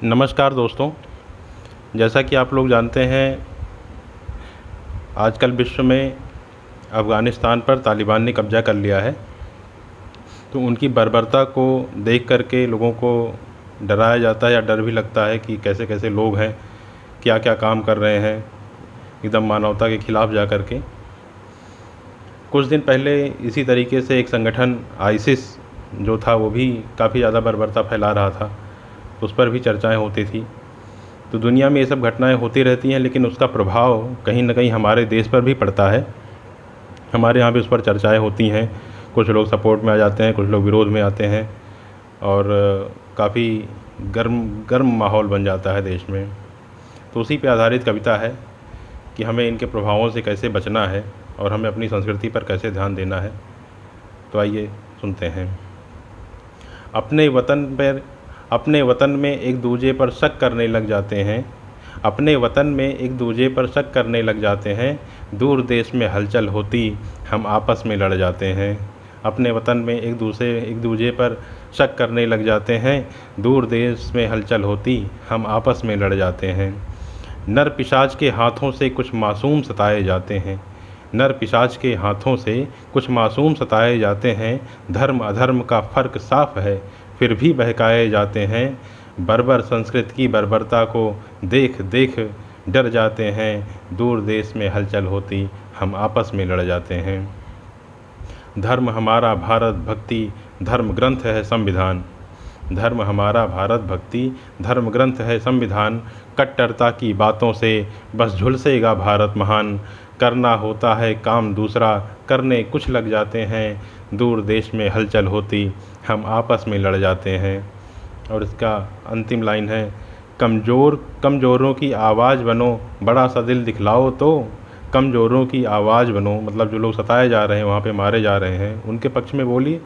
नमस्कार दोस्तों। जैसा कि आप लोग जानते हैं, आजकल विश्व में अफ़गानिस्तान पर तालिबान ने कब्ज़ा कर लिया है। तो उनकी बर्बरता को देख कर के लोगों को डराया जाता है या डर भी लगता है कि कैसे कैसे लोग हैं, क्या क्या काम कर रहे हैं एकदम मानवता के ख़िलाफ़ जा कर के। कुछ दिन पहले इसी तरीके से एक संगठन आईसिस जो था वो भी काफ़ी ज़्यादा बर्बरता फैला रहा था, उस पर भी चर्चाएं होती थी। तो दुनिया में ये सब घटनाएं होती रहती हैं, लेकिन उसका प्रभाव कहीं ना कहीं हमारे देश पर भी पड़ता है। हमारे यहाँ भी उस पर चर्चाएं होती हैं, कुछ लोग सपोर्ट में आ जाते हैं, कुछ लोग विरोध में आते हैं और काफ़ी गर्म गर्म माहौल बन जाता है देश में। तो उसी पे आधारित कविता है कि हमें इनके प्रभावों से कैसे बचना है और हमें अपनी संस्कृति पर कैसे ध्यान देना है। तो आइए सुनते हैं। अपने वतन में एक दूजे पर शक करने लग जाते हैं। अपने वतन में एक दूजे पर शक करने लग जाते हैं। दूर देश में हलचल होती हम आपस में लड़ जाते हैं। अपने वतन में एक दूजे पर शक करने लग जाते हैं। दूर देश में हलचल होती हम आपस में लड़ जाते हैं। नर पिशाच के हाथों से कुछ मासूम सताए जाते हैं। नर पिशाच के हाथों से कुछ मासूम सताए जाते हैं। धर्म अधर्म का फ़र्क साफ है, फिर भी बहकाए जाते हैं। बर्बर संस्कृत की बर्बरता को देख देख डर जाते हैं। दूर देश में हलचल होती हम आपस में लड़ जाते हैं। धर्म हमारा भारत भक्ति धर्म ग्रंथ है संविधान। धर्म हमारा भारत भक्ति धर्म ग्रंथ है संविधान। कट्टरता की बातों से बस झुलसेगा भारत महान। करना होता है काम दूसरा, करने कुछ लग जाते हैं। दूर देश में हलचल होती हम आपस में लड़ जाते हैं। और इसका अंतिम लाइन है, कमज़ोरों की आवाज़ बनो, बड़ा सा दिल दिखलाओ तो। कमज़ोरों की आवाज़ बनो, मतलब जो लोग सताए जा रहे हैं, वहाँ पे मारे जा रहे हैं, उनके पक्ष में बोलिए।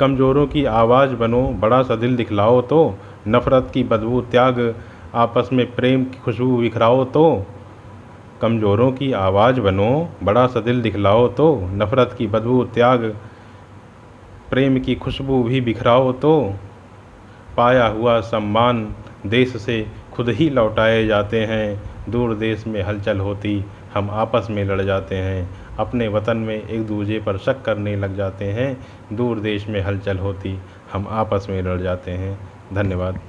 कमज़ोरों की आवाज़ बनो, बड़ा सा दिल दिखलाओ तो। नफ़रत की बदबू त्याग, आपस में प्रेम की खुशबू बिखराओ तो। कमज़ोरों की आवाज़ बनो, बड़ा सा दिल दिखलाओ तो। नफ़रत की बदबू त्याग, प्रेम की खुशबू भी बिखराओ तो। पाया हुआ सम्मान देश से खुद ही लौटाए जाते हैं। दूर देश में हलचल होती हम आपस में लड़ जाते हैं। अपने वतन में एक दूजे पर शक करने लग जाते हैं। दूर देश में हलचल होती हम आपस में लड़ जाते हैं। धन्यवाद।